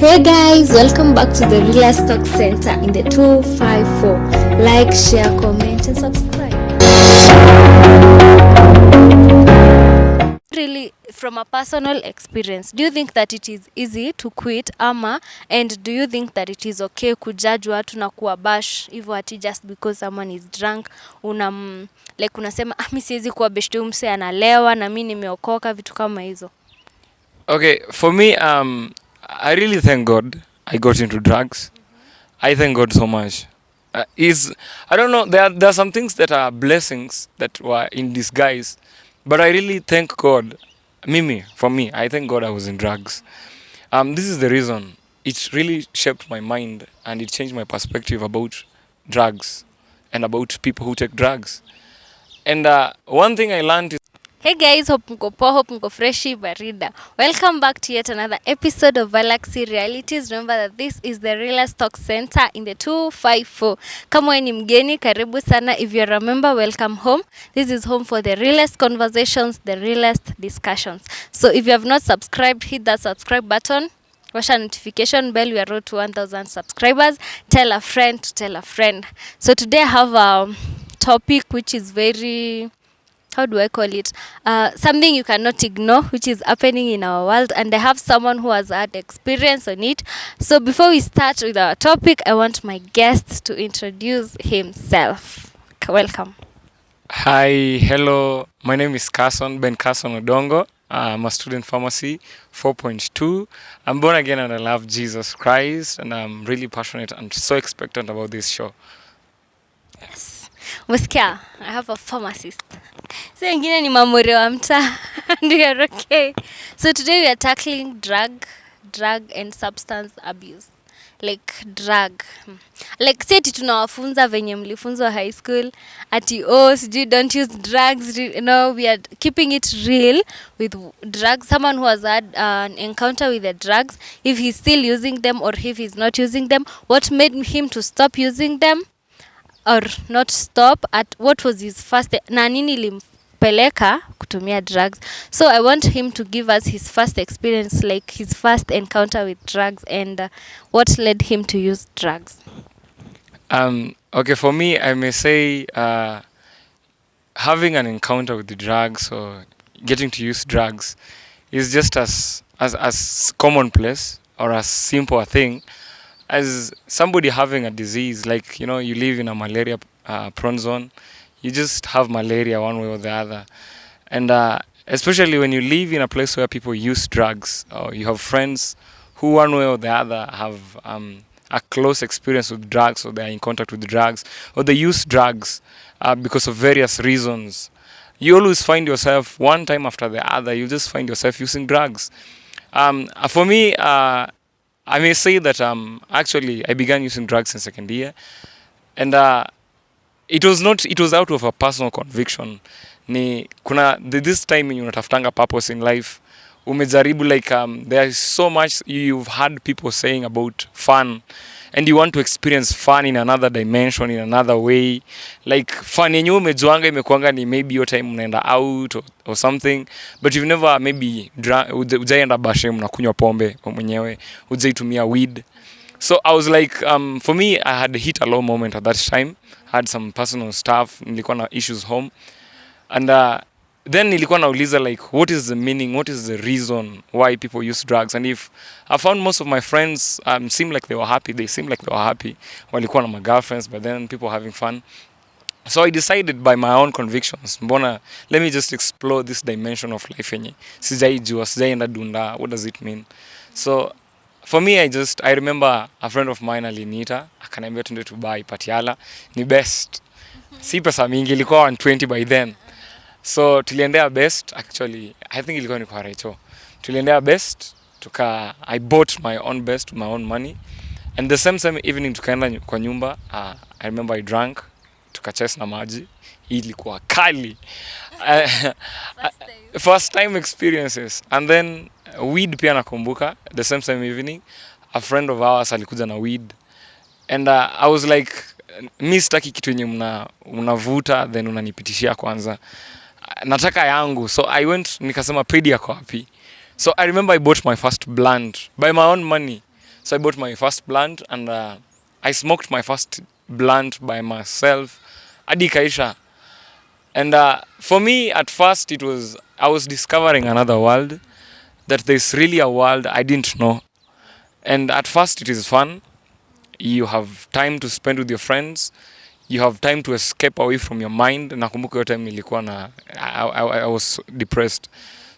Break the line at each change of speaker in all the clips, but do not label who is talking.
Hey guys, welcome back to the Real Stock Center in the 254. Like, share, comment and subscribe. Really, from a personal experience, do you think that it is easy to quit and do you think that it is okay kujudge watu na kuwabash hivyo ati just because someone is drunk unasema mimi siwezi kuwa beshte mse analewa na mimi nimeokoka, vitu kama hizo?
Okay, for me, I really thank God I got into drugs. I thank God so much. I don't know, there are some things that are blessings that were in disguise, but I really thank God. For me, I thank God I was in drugs. This is the reason. It really shaped my mind and it changed my perspective about drugs and about people who take drugs. And one thing I learned is
Hey guys, hope mko poa, hope mko freshi barida. Welcome back to yet another episode of Galaxy Realities. Remember that this is the Realest Talk Center in the 254. Kama wewe ni mgeni, karibu sana. If you remember, welcome home. This is home for the realest conversations, the realest discussions. So if you have not subscribed, hit that subscribe button. Washa notification bell. We are road to 1,000 subscribers. Tell a friend to tell a friend. So today I have a topic which is very, how do I call it? Something you cannot ignore, which is happening in our world. And I have someone who has had experience on it. So before we start with our topic, I want my guest to introduce himself. Welcome.
Hi, hello. My name is Ben Carson Odongo. I'm a student pharmacy 4.2. I'm born again and I love Jesus Christ. And I'm really passionate and so expectant about this show.
Yes. Muskia, I have a pharmacist. So wengine ni mamuri wa mtaa. And we are okay. So today we are tackling drug and substance abuse. Like drug. Like say ati tunawafunza venye mlifunzwa high school. Ati sijui don't use drugs. We are keeping it real with drugs. Someone who has had an encounter with the drugs, if he's still using them or if he's not using them, what made him to stop using them or not stop, at what was his first na nini limpeleka kutumia drugs. So I want him to give us his first experience, like his first encounter with drugs and what led him to use drugs.
Okay, for me, I may say having an encounter with the drugs or getting to use drugs is just as commonplace or as simple a thing as somebody having a disease. Like, you live in a malaria prone zone, you just have malaria one way or the other. And especially when you live in a place where people use drugs, or you have friends who one way or the other have a close experience with drugs, or they're in contact with drugs, or they use drugs because of various reasons, you always find yourself, one time after the other, you just find yourself using drugs. For me, I may say that actually I began using drugs in second year, and it was out of a personal conviction. This time when unatafutanga purpose in life, umejaribu, like there is so much you've heard people saying about fun, and you want to experience fun in another dimension, in another way. Like fun yenye umejuanga imekuanga ni maybe your time unaenda out or something, but you've never maybe ujaenda bashe mnakunywa pombe mwenyewe, ujaitumia weed. So I was like, for me, I had hit a low moment at that time. I had some personal stuff, nilikuwa na issues home, and then nilikuwa nauliza, like, what is the meaning, what is the reason why people use drugs? And if I found most of my friends seemed like they were happy, walikuwa na my girlfriends, but then people having fun. So I decided by my own convictions, let me just explore this dimension of life yenye sijaijua, sijaenda dunda, what does it mean? So for me, I remember a friend of mine aliniita, akaniambia tuende to buy Patiala, ni best. Si pesa mingi, ilikuwa 120 by then. So tuliendea best, actually I think ilikuwa ni kwa Recho. Tuliendea best, I bought my own best with my own money. And the same evening tukaenda kwa nyumba, I remember I drank, tukachase na maji, ilikuwa kali. First time experiences. And then weed pia nakumbuka, the same evening a friend of ours alikuja na weed, and I was like, mi sitaki kitu yenye unavuta then unanipitishia kwanza, nataka yangu. So I went nikasema pedi yako wapi? So I remember I bought my first blunt by my own money. So I bought my first blunt, and I smoked my first blunt by myself. Hadi ikaisha. And for me, at first, I was discovering another world, that there's really a world I didn't know. And at first, it is fun. You have time to spend with your friends. You have time to escape away from your mind. Nakumbuka hiyo time nilikuwa I was depressed.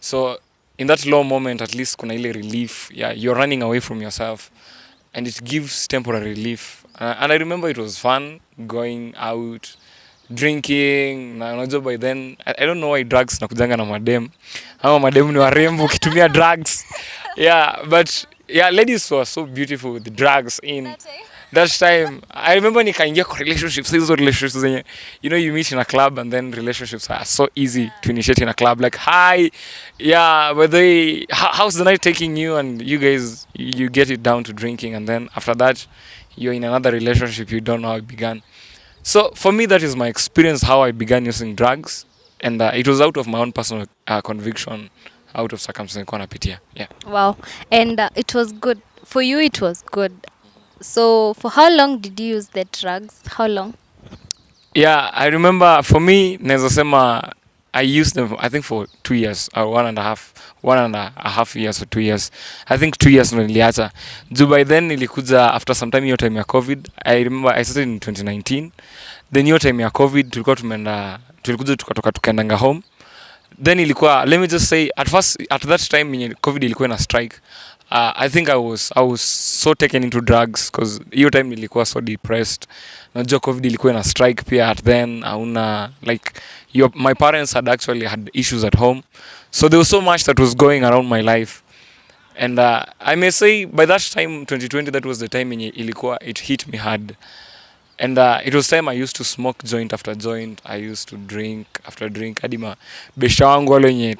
So in that low moment, at least kuna ile relief. Yeah, you're running away from yourself, and it gives temporary relief. And I remember it was fun going out, drinking. Na unajua by then, I don't know why drugs nakujanga na madem. Ama madem ni warembo ukitumia drugs. Yeah, but yeah, ladies were so beautiful with the drugs in that time. I remember nikaingia kwa relationships, hizo relationships zenye, you know, you meet in a club, and then relationships are so easy to initiate in a club. Like, hi, yeah, but how's the night taking you? And you guys, you get it down to drinking, and then after that, you're in another relationship. You don't know how it began. So for me, that is my experience, how I began using drugs, and it was out of my own personal conviction, out of circumstances nilikuwa napitia. Yeah.
Wow. And it was good. For you, it was good. So for how long did you use the drugs? How long?
Yeah, I remember for me, naweza sema I used them, I think, for 2 years or 1.5 years or 2 years. I think 2 years ndo niliacha. Juu by then nilikuja after some time, hiyo time ya COVID. I remember I started in 2019. Then hiyo time ya COVID tulikuja tukatoka tukaendanga home. Then ilikuwa, let me just say, at first, at that time COVID ilikuwa na strike. I think I was so taken into drugs because hiyo time nilikuwa so depressed. Najua COVID ilikuwa na strike pia at then. Like, my parents had actually had issues at home. So there was so much that was going around my life. And I may say by that time, 2020, that was the time it hit me hard. And it was time I used to smoke joint after joint. I used to drink after drink. Hadi besha wangu wale wenye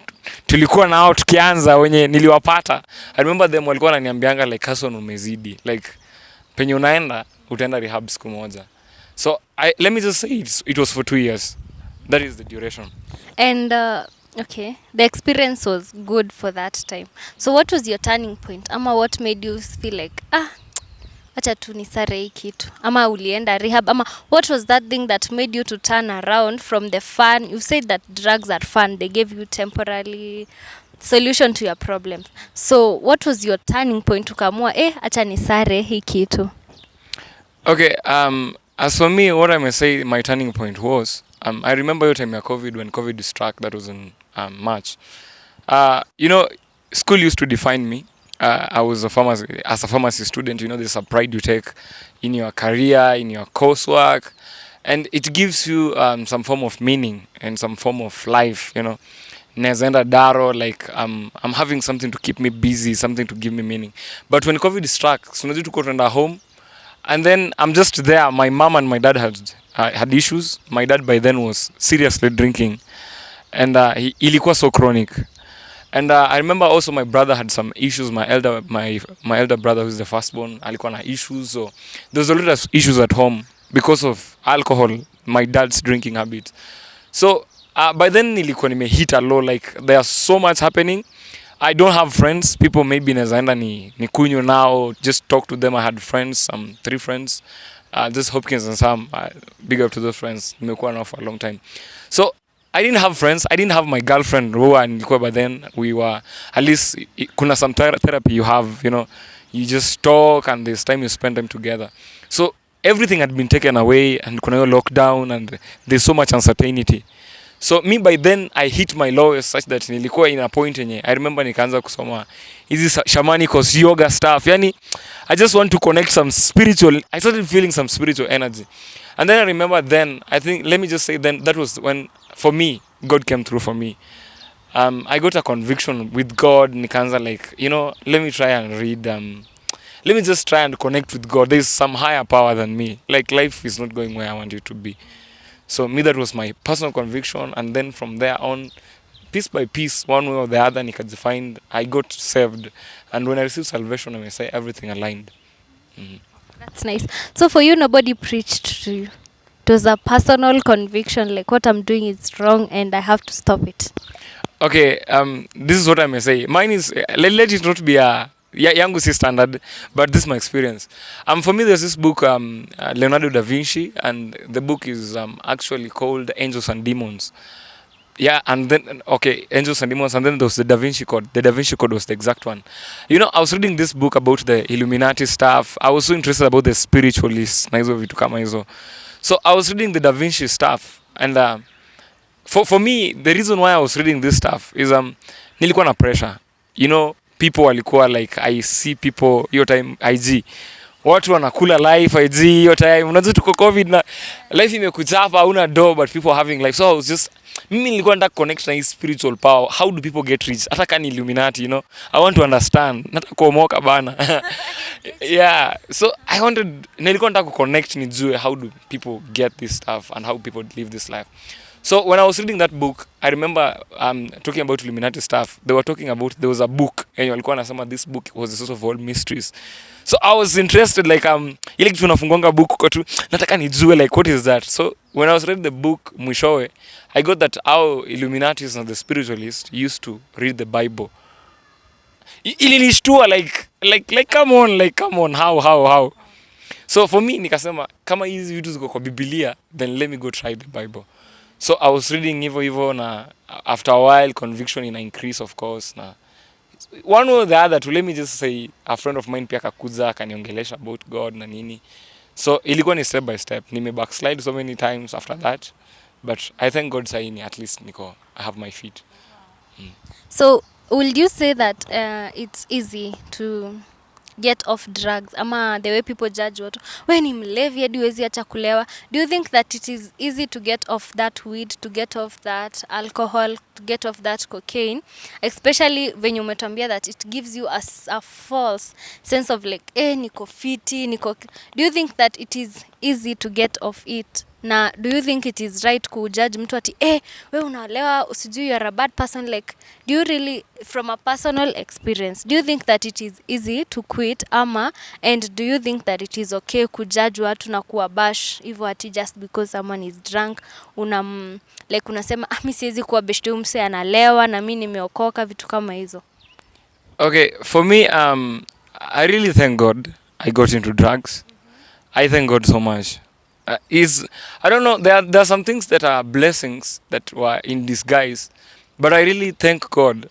tulikuwa nao tukianza, wenye niliwapata, I remember them walikuwa wananiambianga like, Hassan umezidi. Like, penye unaenda utaenda rehab siku moja. So let me just say it was for 2 years. That is the duration.
And okay, the experience was good for that time. So what was your turning point? Ama what made you feel like, acha tu nisare hii kitu? Ama ulienda rehab? Ama what was that thing that made you to turn around from the fun? You said that drugs are fun. They gave you temporarily solution to your problems. So what was your turning point ukamua, acha nisare hii kitu?
Okay, as for me, what I may say my turning point was, I remember your time of COVID, when COVID struck, that was in March. You know, school used to define me. I was as a pharmacy student, you know, there's a pride you take in your career, in your coursework, and it gives you some form of meaning and some form of life, you know. Nezenda daro, like I'm having something to keep me busy, something to give me meaning. But when COVID struck, so to go to home, and then I'm just there. My mom and my dad had issues. My dad by then was seriously drinking, and ilikuwa so chronic. And I remember also my brother had some issues. My elder brother, who's the firstborn, alikuwa na issues. So there was a lot of issues at home because of alcohol, my dad's drinking habit. So by then nilikuwa nimehit a low. Like, there's so much happening. I don't have friends. People maybe nazaenda ni kunywa now, just talk to them. I had friends, 3 friends, just Hopkins and Sam. Big up to those friends. Nimekuwa nao for a long time. So I didn't have friends. I didn't have my girlfriend, Roa, and by then we were, at least, kuna some therapy you have, you know, you just talk and there's time you spend time together. So everything had been taken away, and kuna hiyo lockdown, and there's so much uncertainty. So me by then I hit my lowest, such that nilikuwa in a point yenye I remember nikaanza kusoma hizi shamanic yoga stuff. Yani I just want to connect some spiritual, I started feeling some spiritual energy. And then I remember then, I think, let me just say then, that was when, for me, God came through for me. I got a conviction with God. Nikaanza like, you know, let me try and read, let me just try and connect with God. There's some higher power than me. Like, life is not going where I want it to be. So me, that was my personal conviction. And then from there on, piece by piece, one way or the other, nikajifind, I got saved. And when I received salvation, I may say everything aligned. Mm-hmm.
That's nice. So for you, nobody preached to you. It was a personal conviction, like what I'm doing is wrong and I have to stop it.
Okay, this is what I may say. Mine is, let it not be a yangu si standard, but this is my experience. For me, there's this book, Leonardo da Vinci, and the book is actually called Angels and Demons. Yeah, and then, okay, Angels and Demons, and then there was the Da Vinci Code. The Da Vinci Code was the exact one. You know, I was reading this book about the Illuminati stuff. I was so interested about the spiritualists, na hizo vitu kama hizo. So I was reading the Da Vinci stuff, and for me, the reason why I was reading this stuff is nilikuwa na pressure. You know, people walikuwa like, I see people hiyo time IG, watu wanakula life IG hiyo time, unajua tuko covid na life imekuchapa, hauna do, but people are having life. So I was just, mimi nilikuwa nataka connect na hii spiritual power. How do people get rich? Hata kani Illuminati, you know, I want to understand. Nataka kuomoka bana. Yeah, so nilikuwa nataka connect, nijue how do people get this stuff and how people live this life. So when I was reading that book, I remember talking about Illuminati stuff. They were talking about, there was a book, and walikuwa nasema this book was the source of all mysteries. So I was interested, like ile kitu unafungwanga book kwa tu, nataka nijue like what is that. So when I was reading the book mwishowe, I got that how Illuminatis and the spiritualists used to read the Bible. Ilinishtua like come on, how. So for me nikasema kama hizi vitu ziko kwa Biblia, then let me go try the Bible. So I was reading hivyo na after a while conviction ina increase, of course, na one or the other, to let me just say, a friend of mine pia akakuza akaniongelesha about God na nini. So ilikuwa ni step by step. Nime backslide so many times after that, but I thank God saini at least I have my feet.
So would you say that it's easy to get off drugs, ama the way people judge watu, we ni mlevi hadi huwezi acha kulewa? Do you think that it is easy to get off that weed, to get off that alcohol, to get off that cocaine, especially when you umetuambia that it gives you a false sense of like, niko fiti, do you think that it is easy to get off it? Na do you think it is right kujudge mtu ati we unalewa usijui you are a bad person? Like, do you really, from a personal experience, do you think that it is easy to quit, ama, and do you think that it is okay kujudge watu na kuwabash hivyo ati just because someone is drunk like unasema mimi siwezi kuwa beshte mse analewa na mimi nimeokoka, vitu kama hizo?
Okay, for me I really thank God I got into drugs. I thank God so much. I don't know, there are some things that are blessings that were in disguise, but I really thank God.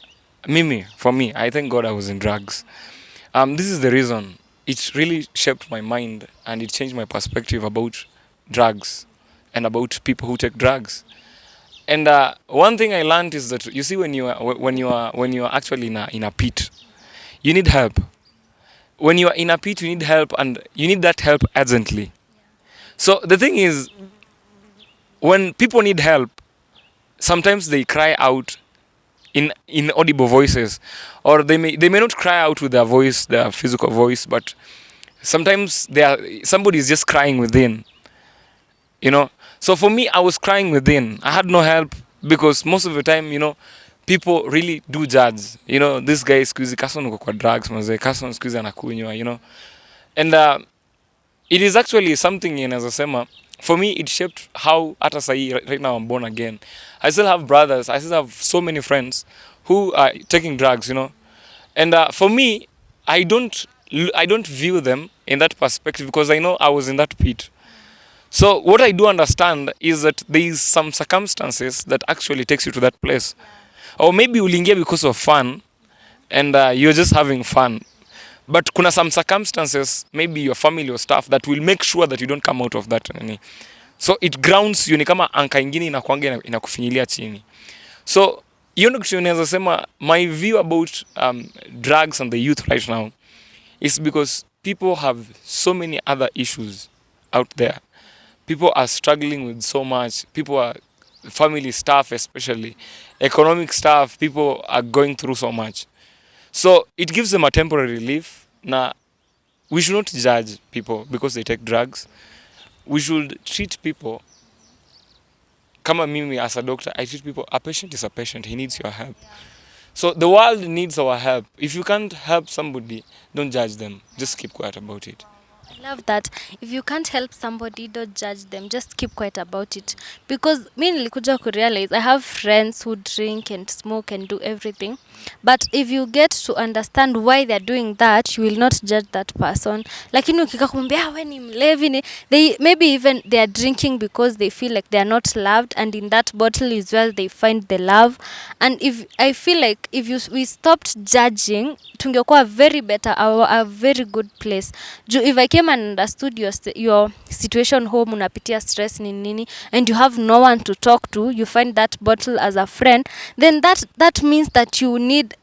For me, I thank God I was in drugs. This is the reason. It really shaped my mind and it changed my perspective about drugs and about people who take drugs. And one thing I learned is that, you see, when you are actually in a pit, you need help. When you are in a pit, you need help, and you need that help urgently. So the thing is, when people need help, sometimes they cry out in audible voices, or they may not cry out with their voice, their physical voice, but sometimes somebody is just crying within, you know. So for me, I was crying within. I had no help, because most of the time, you know, people really do judge. You know, this guy is squeezy, Carson uko kwa drugs, maze Carson squeezy anakunywa, you know. And it is actually something inazosema, for me it shaped how hata sahi right now I'm born again. I still have brothers, I still have so many friends who are taking drugs, you know. And for me, I don't view them in that perspective, because I know I was in that pit. So what I do understand is that there is some circumstances that actually takes you to that place. Or maybe uliingia because of fun, and you're just having fun. But kuna some circumstances, maybe your family or stuff, that will make sure that you don't come out of that. So it grounds you, ni kama anka ingine inakuanga inakufinyilia chini. So hiyo ndio kitu naweza sema, my view about drugs and the youth right now is because people have so many other issues out there. People are struggling with so much. People are, family stuff especially, economic stuff, people are going through so much. So it gives them a temporary relief. Now, we should not judge people because they take drugs. We should treat people, kama mimi as a doctor, I treat people, a patient is a patient, he needs your help. So the world needs our help. If you can't help somebody, don't judge them. Just keep quiet about it.
I love that. If you can't help somebody, don't judge them. Just keep quiet about it. Because me nilikuja kurealize, I have friends who drink and smoke and do everything. But if you get to understand why they're doing that, you will not judge that person. Lakini ukika kumwambia we ni mlevi ni, they maybe even they are drinking because they feel like they are not loved, and in that bottle is where they find the love. And if I feel like if we stopped judging, tungekuwa very better, a very good place. If I came and understood your situation home, unapitia stress ni nini, and you have no one to talk to, you find that bottle as a friend, then that means that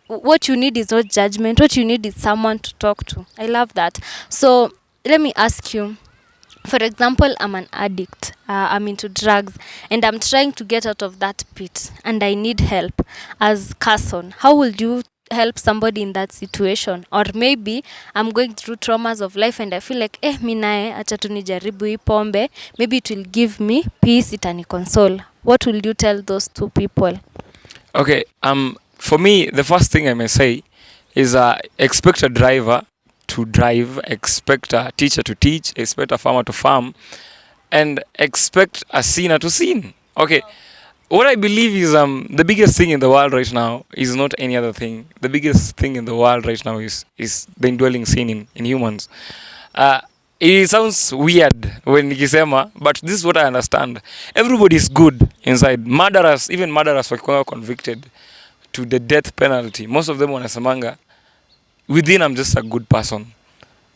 what you need is not judgment. What you need is someone to talk to. I love that. So let me ask you, for example, I'm an addict, I'm into drugs, and I'm trying to get out of that pit, and I need help. As Carson, how would you help somebody in that situation? Or maybe I'm going through traumas of life and I feel like mi nae acha tu nijaribu hii pombe, maybe it will give me peace, itani console. What will you tell those two people?
Okay, for me, the first thing I may say is expect a driver to drive, expect a teacher to teach, expect a farmer to farm, and expect a sinner to sin. Okay, what I believe is the biggest thing in the world right now is not any other thing. The biggest thing in the world right now is the indwelling sin in humans. It sounds weird when nikisema, but this is what I understand. Everybody is good inside. Murderers, even murderers were convicted to the death penalty. Most of them wanasemanga, within I'm just a good person.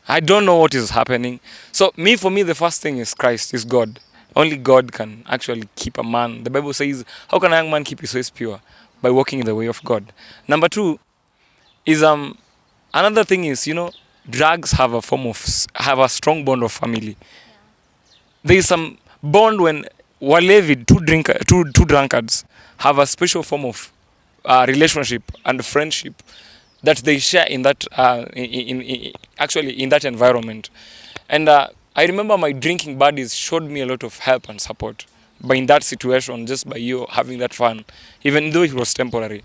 I don't know what is happening. So for me, the first thing is Christ, is God. Only God can actually keep a man. The Bible says, how can a young man keep his ways pure? By walking in the way of God. Number two is, another thing is, drugs have a strong bond of family. There is some bond when walevi, two drunkards, have a special form of relationship and friendship that they share in that actually in that environment. And I remember my drinking buddies showed me a lot of help and support by in that situation, just by you having that fun, even though it was temporary.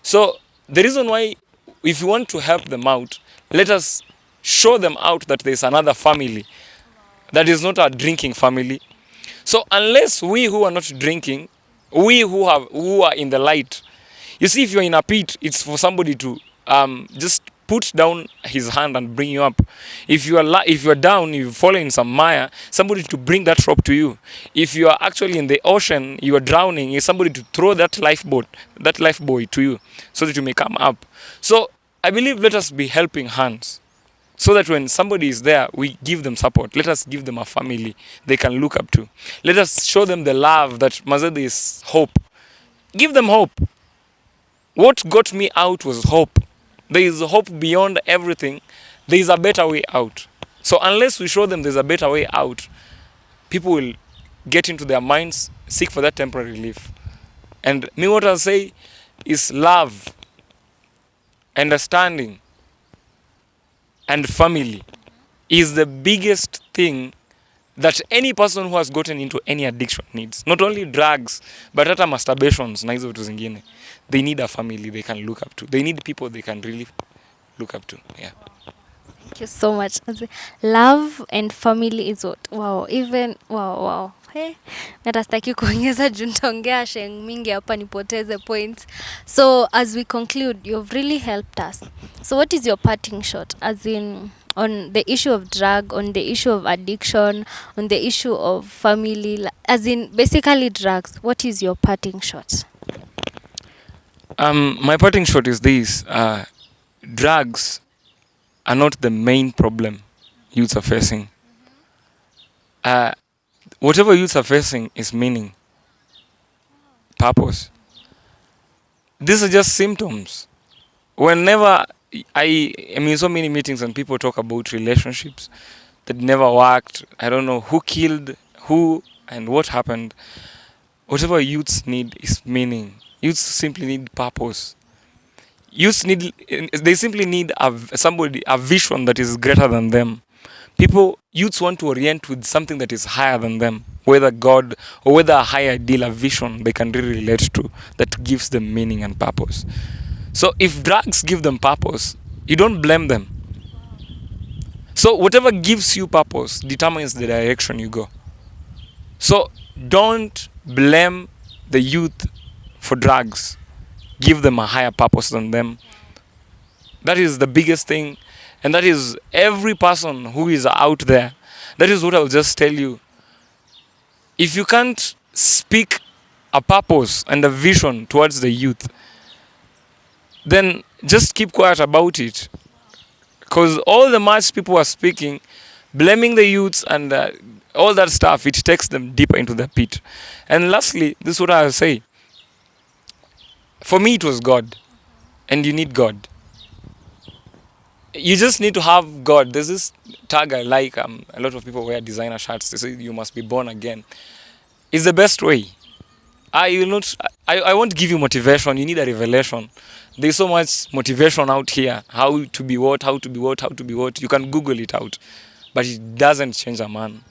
So the reason why, if you want to help them out, let us show them out that there's another family that is not a drinking family. So unless we who are not drinking, we who are in the light, you see, if you're in a pit, it's for somebody to just put down his hand and bring you up. If you are down, you've fallen in some mire, somebody to bring that rope to you. If you are actually in the ocean, you are drowning, is somebody to throw that lifebuoy to you so that you may come up. So I believe let us be helping hands, so that when somebody is there, we give them support. Let us give them a family they can look up to. Let us show them the love that Mazede is hope. Give them hope. What got me out was hope. There is hope beyond everything. There is a better way out. So unless we show them there's a better way out, people will get into their minds, seek for that temporary relief. And me, what I'll say is love, understanding, and family is the biggest thing that any person who has gotten into any addiction needs. Not only drugs, but hata masturbations na hizo vitu zingine. They need a family they can look up to. They need people they can really look up to. Yeah.
Thank you so much. Love and family is what? Wow. Hey, hata sitaki kuongeza juu nitaongea sheng mingi hapa nipoteze points. So as we conclude, you've really helped us. So what is your parting shot, as in on the issue of drug, on the issue of addiction, on the issue of family, as in basically drugs? What is your parting shot?
My parting shot is this. Drugs are not the main problem youths are facing. Whatever youths are facing is meaning, purpose. These are just symptoms. Whenever I am in so many meetings and people talk about relationships that never worked, I don't know who killed who and what happened. Whatever youths need is meaning. Youths simply need purpose. They simply need a vision that is greater than them. Youths want to orient with something that is higher than them, whether God or whether a higher ideal, a vision they can really relate to that gives them meaning and purpose. So if drugs give them purpose, you don't blame them. So whatever gives you purpose determines the direction you go. So don't blame the youth for drugs. give them a higher purpose than them. That is the biggest thing. And that is every person who is out there. That is what I'll just tell you. If you can't speak a purpose and a vision towards the youth, then just keep quiet about it. Because all the much people are speaking, blaming the youths and all that stuff, it takes them deeper into the pit. And lastly, this is what I'll say. For me, it was God. And you need God. You just need to have God. There's this tag I like. A lot of people wear designer shirts. They say you must be born again. It's the best way. I won't give you motivation. You need a revelation. There's so much motivation out here. How to be what, how to be what, how to be what. You can Google it out. But it doesn't change a man.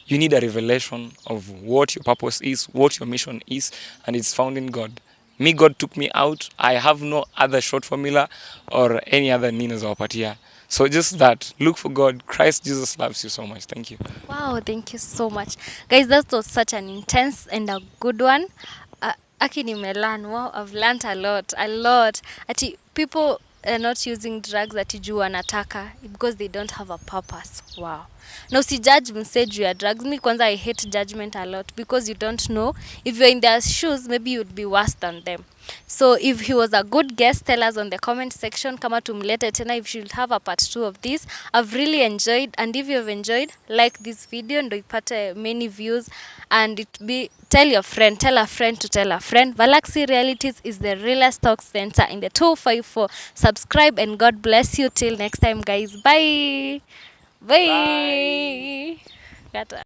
You need a revelation of what your purpose is, what your mission is, and it's found in God. Me, God took me out. I have no other short formula or any other nini zawapatia. So just that. Look for God. Christ Jesus loves you so much. Thank you.
Wow, thank you so much. Guys, that was such an intense and a good one. Aki nimelearn. Wow, I've learned a lot. A lot. Ati people are not using drugs ati juu wanataka because they don't have a purpose. Wow. Na usijudge mse juu ya drugs. Me kwanza I hate judgment a lot because you don't know. If you're in their shoes, maybe you'd be worse than them. So if he was a good guest, tell us on the comment section kama tumlete tena if you'll have a part 2 of this. I've really enjoyed, and if you've enjoyed, like this video ndo ipate many views, and tell a friend to tell a friend. Valaxy Realities is the realest talk center in the 254. Subscribe and God bless you till next time, guys. Bye. Bye. Bye.